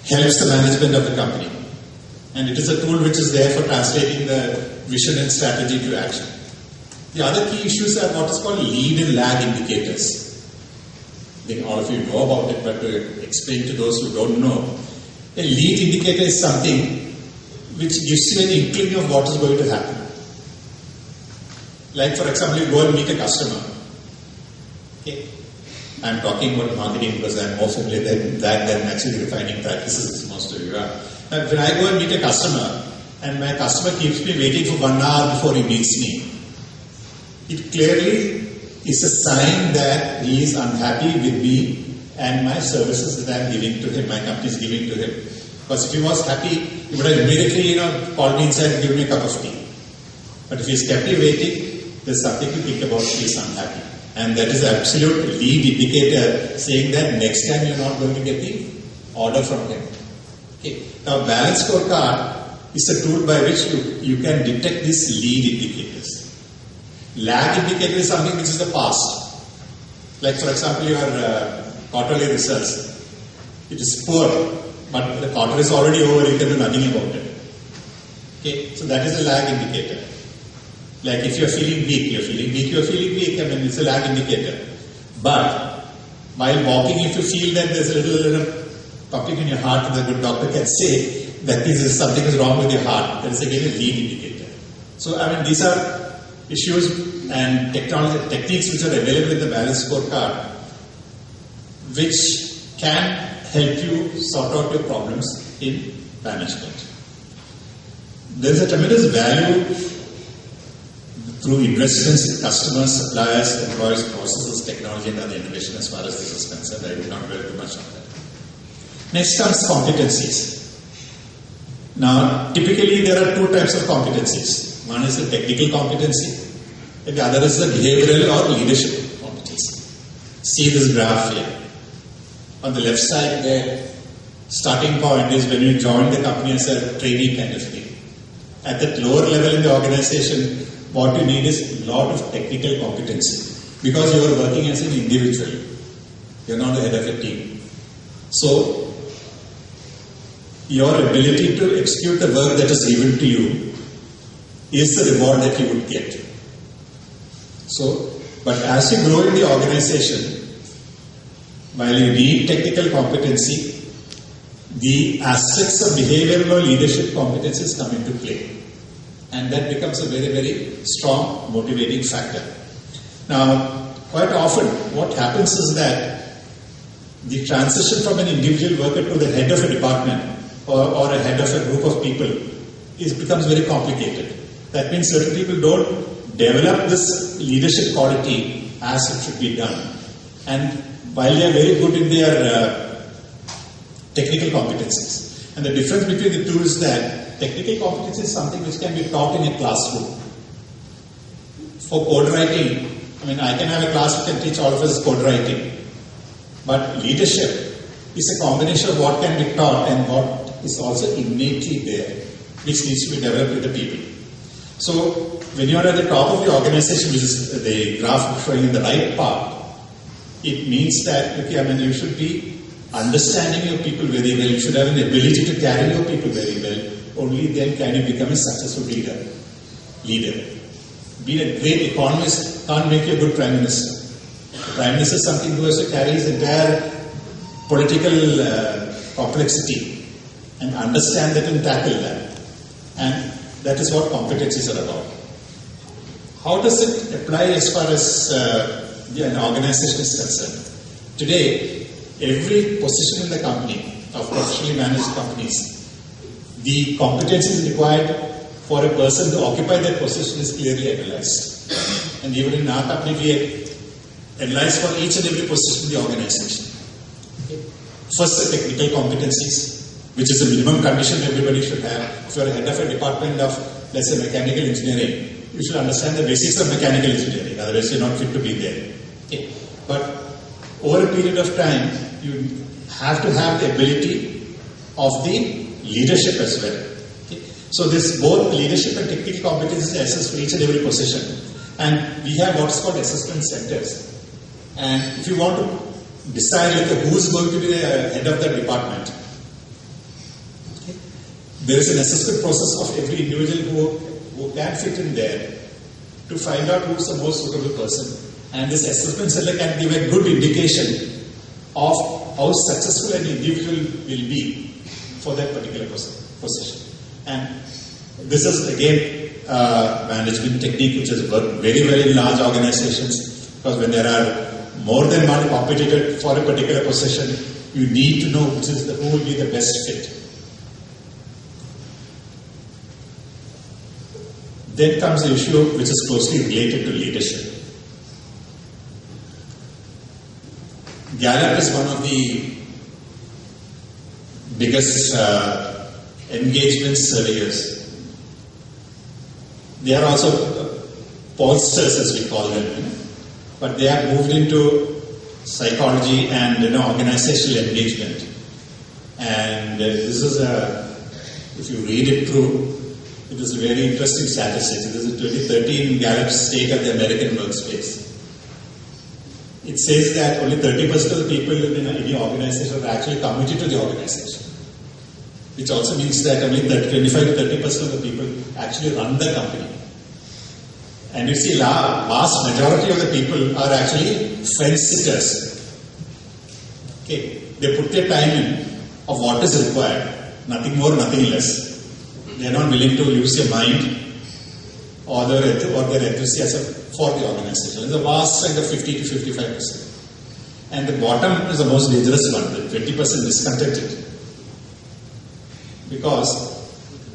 helps the management of the company. And it is a tool which is there for translating the vision and strategy to action. The other key issues are what is called lead and lag indicators. I think all of you know about it, but to explain to those who don't know, a lead indicator is something which gives you an inkling of what is going to happen. Like, for example, you go and meet a customer. Okay. I'm talking about marketing because I'm more familiar with that than actually refining practices, as most of you are. But when I go and meet a customer, and my customer keeps me waiting for 1 hour before he meets me, it clearly is a sign that he is unhappy with me and my services that I'm giving to him, my company is giving to him. Because if he was happy, he would have immediately, called me inside and given me a cup of tea. But if he's kept me waiting, there's something to think about, he's unhappy. And that is the absolute lead indicator saying that next time you're not going to get the order from him. Okay. Now, balance scorecard is a tool by which you can detect these lead indicators. Lag indicator is something which is the past. Like, for example, your quarterly results. It is poor, but the quarter is already over, you can do nothing about it. Okay, so that is a lag indicator. Like if you're feeling weak, I mean, it's a lag indicator. But while walking, if you feel that there's a little pumping in your heart, the good doctor can say that something is wrong with your heart. That is again a lead indicator. So, I mean, these are issues and techniques which are available in the balance scorecard, which can help you sort out your problems in management. There is a tremendous value through investments in customers, suppliers, employees, processes, technology, and other innovation as far as this is concerned. I will not dwell too much on that. Next comes competencies. Now, typically there are two types of competencies. One is the technical competency, and the other is the behavioral or leadership competency. See this graph here. On the left side, the starting point is when you join the company as a trainee kind of thing. At that lower level in the organization, what you need is a lot of technical competency because you are working as an individual. You are not the head of a team. So, your ability to execute the work that is given to you is the reward that you would get. So, but as you grow in the organization, while you need technical competency, the aspects of behavioral or leadership competencies come into play. And that becomes a very, very strong motivating factor. Now, quite often what happens is that the transition from an individual worker to the head of a department or a head of a group of people becomes very complicated. That means certain people don't develop this leadership quality as it should be done. And while they are very good in their technical competencies. And the difference between the two is that technical competence is something which can be taught in a classroom. For code writing, I mean, I can have a class which can teach all of us code writing. But leadership is a combination of what can be taught and what is also innately there, which needs to be developed with the people. So, when you are at the top of the organization, which is the graph showing in the right part, it means that, okay, I mean, you should be understanding your people very well. You should have an ability to carry your people very well. Only then can you become a successful leader. Being a great economist can't make you a good prime minister. The prime minister is something who has to carry his entire political complexity and understand that and tackle that. And that is what competencies are about. How does it apply as far as an organization is concerned? Today, every position in the company, of professionally managed companies, the competencies required for a person to occupy that position is clearly analyzed. And even in our company, we analyze for each and every position in the organization. Okay. First, the technical competencies, which is a minimum condition everybody should have. If you are a head of a department of, let's say, mechanical engineering, you should understand the basics of mechanical engineering, otherwise you're not fit to be there. Okay. But over a period of time, you have to have the ability of the leadership as well. Okay. So this both leadership and technical competencies are assessed for each and every position. And we have what's called assessment centers. And if you want to decide who is going to be the head of the department, there is an assessment process of every individual who can fit in there to find out who is the most suitable person. And this assessment center can give a good indication of how successful an individual will be for that particular position. And this is again management technique which has worked very well in large organizations, because when there are more than one competitor for a particular position, you need to know who will be the best fit. Then comes the issue which is closely related to leadership. Gallup is one of the biggest engagement surveyors. They are also pollsters, as we call them, but they have moved into psychology and organizational engagement. And this is if you read it through, it is a very interesting statistic. This is a 2013 Gallup State of the American Workspace. It says that only 30% of the people in any organization are actually committed to the organization, which also means that only 25 to 30% of the people actually run the company. And you see, vast majority of the people are actually fence sitters. Okay, they put their time in of what is required, nothing more, nothing less. They are not willing to use their mind or their enthusiasm for the organization. It's a vast side of 50 to 55%. And the bottom is the most dangerous one, the 20% discontented. Because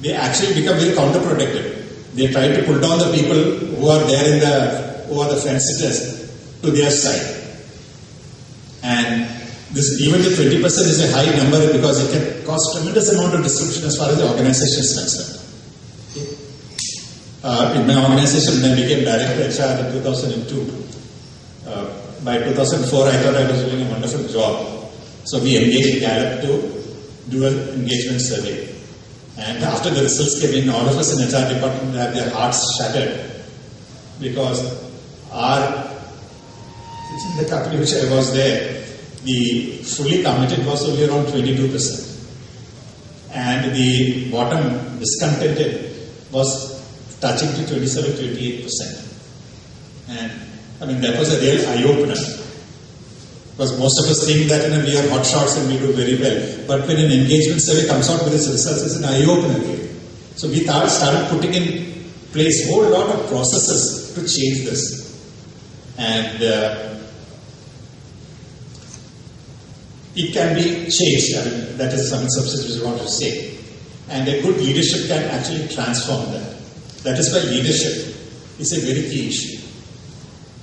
they actually become very counterproductive. They try to pull down the people who are there who are the fence sitters to their side. And even the 20% is a high number because it can cause tremendous amount of disruption as far as the organization is concerned. In my organization, when I became director HR in 2002, by 2004 I thought I was doing a wonderful job. So we engaged Gallup to do an engagement survey. And after the results came in, all of us in HR department had their hearts shattered, because in the company which I was there, the fully committed was only around 22%. And the bottom discontented was touching to 27-28%. And I mean, that was a real eye-opener. Because most of us think that we are hot shots and we do very well. But when an engagement survey comes out with its results, it's an eye-opener. So we started putting in place a whole lot of processes to change this. And it can be changed. I mean, that is some substance we want to say. And a good leadership can actually transform that. That is why leadership is a very key issue.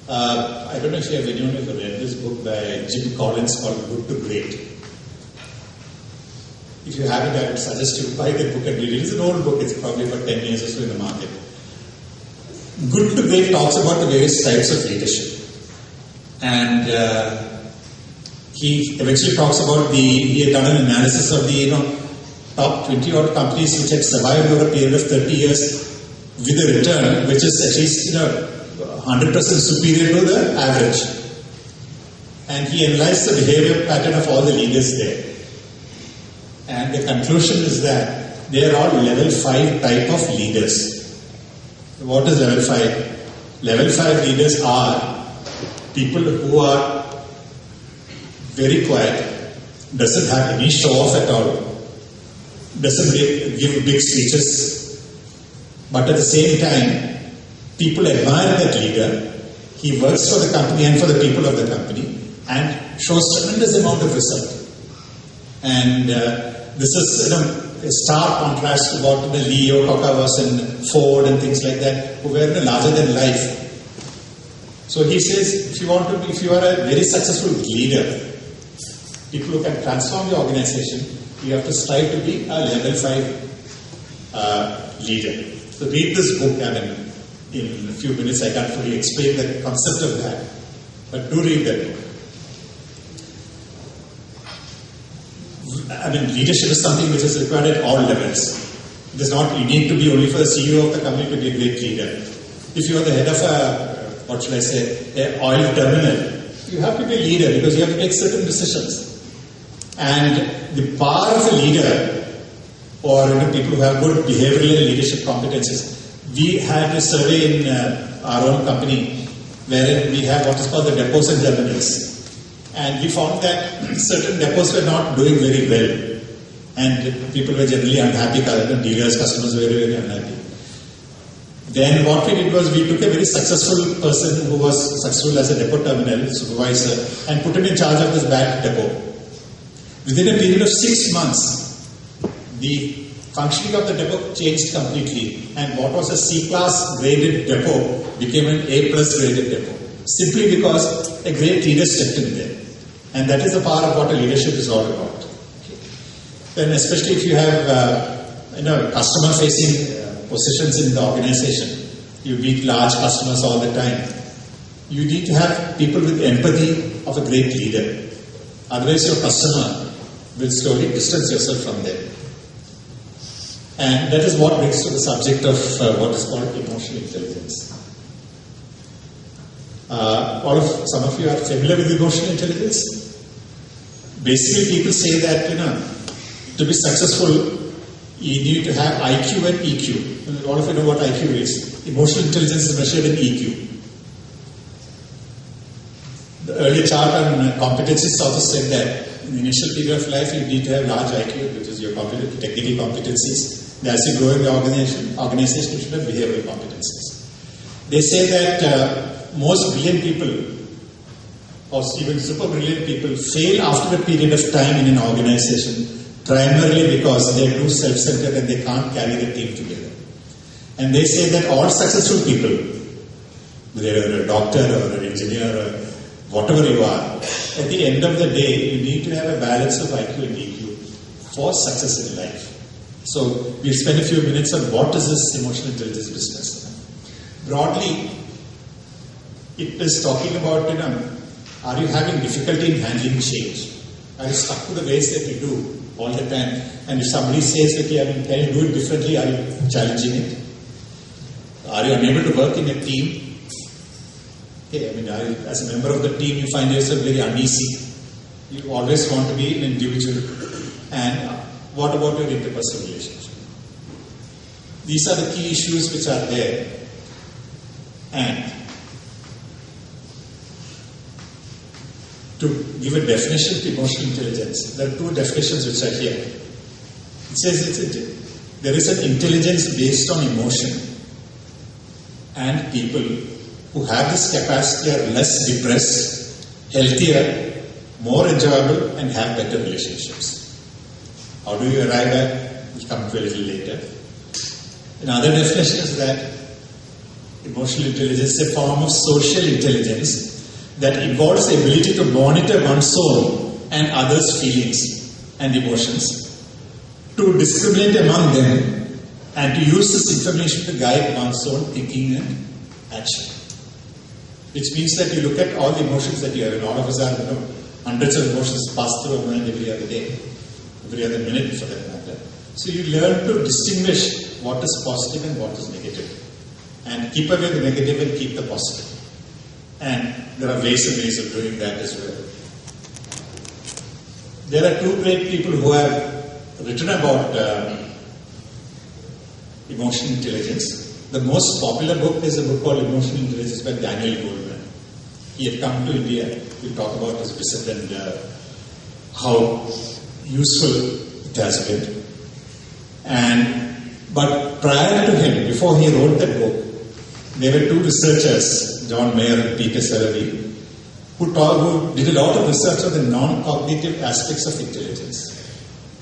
I don't know if anyone has read this book by Jim Collins called Good to Great. If you haven't, I would suggest you buy the book and read it. It's an old book, it's probably about 10 years or so in the market. Good to Great talks about the various types of leadership. And he eventually talks about he had done an analysis of the top 20 odd companies which had survived over a period of 30 years with a return which is at least 100% superior to the average. And he analyzed the behavior pattern of all the leaders there. And the conclusion is that they are all level 5 type of leaders. What is level 5? Level 5 leaders are people who are very quiet, doesn't have any show off at all, doesn't give big speeches, but at the same time, people admire that leader. He works for the company and for the people of the company and shows tremendous amount of result. And this is a stark contrast to what the Lee Iacocca was in Ford and things like that, who were larger than life. So he says, if you are a very successful leader, people who can transform the organization, you have to strive to be a level 5 leader. So read this book. I mean, in a few minutes I can't fully explain the concept of that, but do read that book. I mean, leadership is something which is required at all levels. It is not unique to be only for the CEO of the company to be a great leader. If you are the head of an oil terminal, you have to be a leader because you have to take certain decisions. And the power of a leader or people who have good behavioral and leadership competencies. We had a survey in our own company wherein we have what is called the depots and terminals. And we found that certain depots were not doing very well. And people were generally unhappy, dealers, customers were very, very unhappy. Then what we did was we took a very successful person who was successful as a depot terminal supervisor and put him in charge of this bad depot. Within a period of 6 months, the functioning of the depot changed completely, and what was a C-class graded depot became an A-plus graded depot, simply because a great leader stepped in there. And that is the power of what a leadership is all about. Okay. Then especially if you have customer-facing positions in the organization, you meet large customers all the time, you need to have people with empathy of a great leader. Otherwise your customer will slowly distance yourself from them. And that is what brings to the subject of what is called emotional intelligence. Some of you are familiar with emotional intelligence. Basically, people say that to be successful, you need to have IQ and EQ. All of you know what IQ is. Emotional intelligence is measured in EQ. The earlier chart on competencies also said that in the initial period of life, you need to have large IQ, which is your technical competencies. As you grow in the organization, you should have behavioral competencies. They say that most brilliant people, or even super brilliant people, fail after a period of time in an organization, primarily because they are too self-centered and they can't carry the team together. And they say that all successful people, whether you're a doctor or an engineer or whatever you are, at the end of the day, you need to have a balance of IQ and EQ for success in life. So we'll spend a few minutes on what is this emotional intelligence business. Broadly, it is talking about, are you having difficulty in handling change? Are you stuck to the ways that you do all the time? And if somebody says that, can you do it differently, are you challenging it? Are you unable to work in a team? As a member of the team, you find yourself very uneasy. You always want to be an individual. And what about your interpersonal relationship? These are the key issues which are there. And to give a definition to emotional intelligence, there are two definitions which are here. It says there is an intelligence based on emotion, and people who have this capacity are less depressed, healthier, more enjoyable, and have better relationships. How do you arrive at? We'll come to a little later. Another definition is that emotional intelligence is a form of social intelligence that involves the ability to monitor one's own and others' feelings and emotions, to discriminate among them, and to use this information to guide one's own thinking and action. Which means that you look at all the emotions that you have, and all of us have hundreds of emotions pass through our mind every other day, every other minute for that matter. So you learn to distinguish what is positive and what is negative, and keep away the negative and keep the positive. And there are ways and ways of doing that as well. There are two great people who have written about emotional intelligence. The most popular book is a book called Emotional Intelligence by Daniel Goleman. He had come to India to talk about his visit and how useful it has been. But prior to him, before he wrote that book, there were two researchers, John Mayer and Peter Salovey, who did a lot of research on the non-cognitive aspects of intelligence.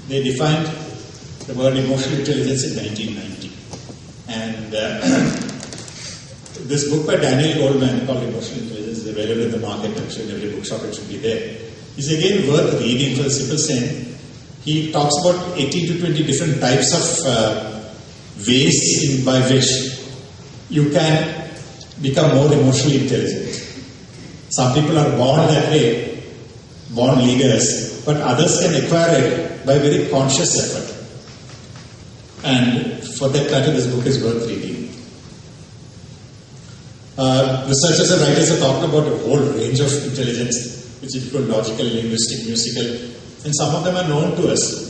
They defined the word emotional intelligence in 1990. And this book by Daniel Goleman called Emotional Intelligence is available in the market. I'm sure in every bookshop it should be there. It's again worth reading for the simple saying. He talks about 18 to 20 different types of ways by which you can become more emotionally intelligent. Some people are born that way, born leaders, but others can acquire it by very conscious effort. And for that matter, this book is worth reading. Researchers and writers have talked about a whole range of intelligence, which include logical, linguistic, musical, and some of them are known to us.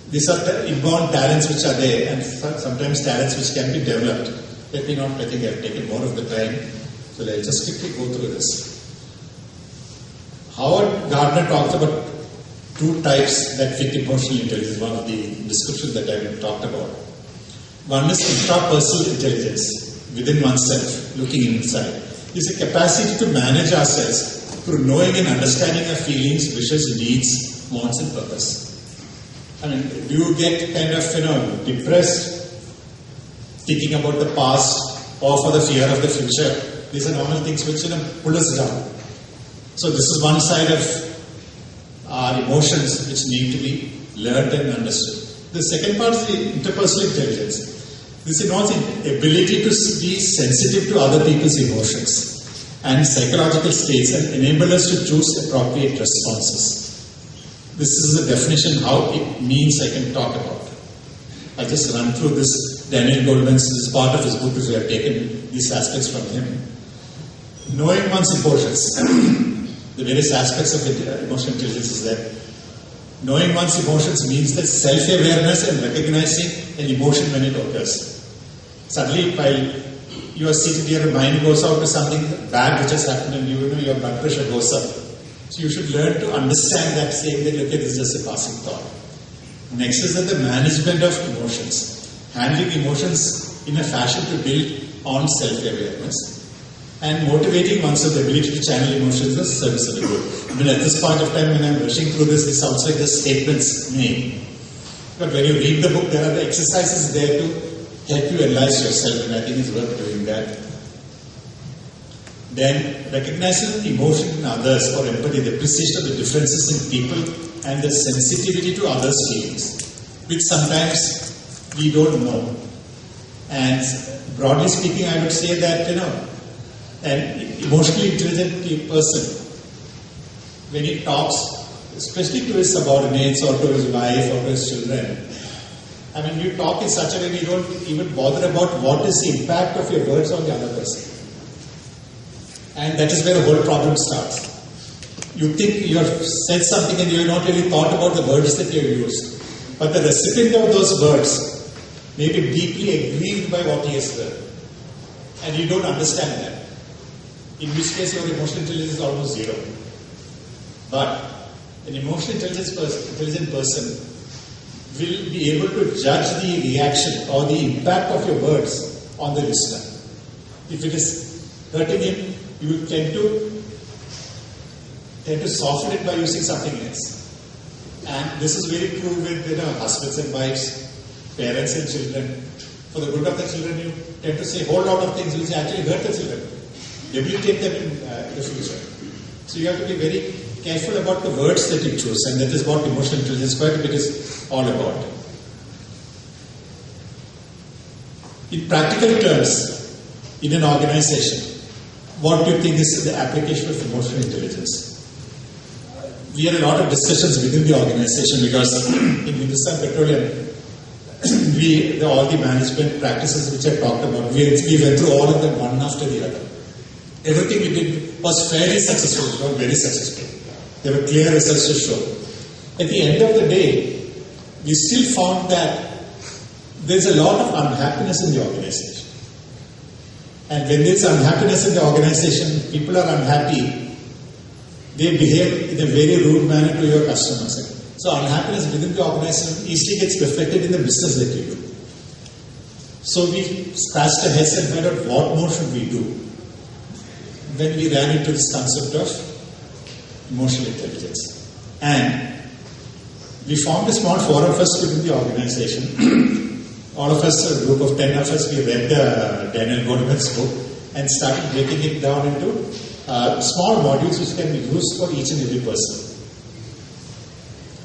these are the inborn talents which are there, and sometimes talents which can be developed. Let me not, I think I've taken more of the time, so let's just quickly go through this. Howard Gardner talks about two types that fit emotional intelligence, one of the descriptions that I've talked about. One is intrapersonal intelligence, within oneself, looking inside. It's a capacity to manage ourselves through knowing and understanding our feelings, wishes, needs, wants and purpose. I mean, do you get kind of, depressed, thinking about the past or for the fear of the future? These are normal things which, pull us down. So this is one side of our emotions which need to be learned and understood. The second part is the interpersonal intelligence. This involves the ability to be sensitive to other people's emotions and psychological states and enable us to choose appropriate responses. This is the definition, how it means I can talk about. I'll just run through this. Daniel Goleman's, this is part of his book, which we have taken these aspects from him. Knowing one's emotions. The various aspects of emotional intelligence is that knowing one's emotions means that self-awareness and recognizing an emotion when it occurs. Suddenly, while you are seated, your mind goes out to something bad which has happened and your blood pressure goes up. So you should learn to understand that, saying that, okay, this is just a passing thought. Next is that the management of emotions. Handling emotions in a fashion to build on self-awareness. And motivating oneself, the ability to channel emotions as service of the good. I mean, at this point of time, when I'm rushing through this, it sounds like the statements made. But when you read the book, there are the exercises there to help you analyze yourself, and I think it's worth doing that. Then, recognizing emotion in others or empathy, the appreciation of the differences in people and the sensitivity to others' feelings, which sometimes we don't know. And broadly speaking, I would say that, an emotionally intelligent person, when he talks, especially to his subordinates or to his wife or to his children, I mean, you talk in such a way you don't even bother about what is the impact of your words on the other person. And that is where the whole problem starts. You think you have said something and you have not really thought about the words that you have used. But the recipient of those words may be deeply aggrieved by what he has heard. And you don't understand that. In which case your emotional intelligence is almost zero. But an emotionally intelligent person will be able to judge the reaction or the impact of your words on the listener. If it is hurting him, you will tend to soften it by using something else. And this is very true with husbands and wives, parents and children. For the good of the children, you tend to say a whole lot of things which actually hurt the children, debilitate them in the future. So you have to be very careful about the words that you choose, and that is what emotional intelligence quite a bit is all about. In practical terms, in an organization, what do you think is the application of emotional intelligence? We had a lot of discussions within the organization because in Hindustan Petroleum, all the management practices which I talked about, we went through all of them one after the other. Everything we did was fairly successful, not very successful. There were clear results to show. At the end of the day, we still found that there's a lot of unhappiness in the organization. And when there's unhappiness in the organization, people are unhappy, they behave in a very rude manner to your customers. So unhappiness within the organization easily gets reflected in the business that you do. So we scratched our heads and figured out what more should we do when we ran into this concept of emotional intelligence. And we formed a small forum first within the organization. All of us, a group of 10 of us, we read Daniel Goleman's book and started breaking it down into small modules which can be used for each and every person.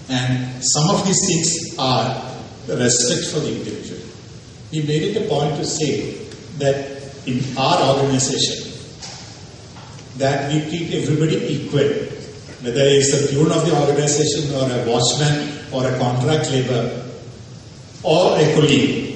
And some of these things are the respect for the individual. We made it a point to say that in our organization, that we treat everybody equal, whether it's a peon of the organization or a watchman or a contract labor or a colleague.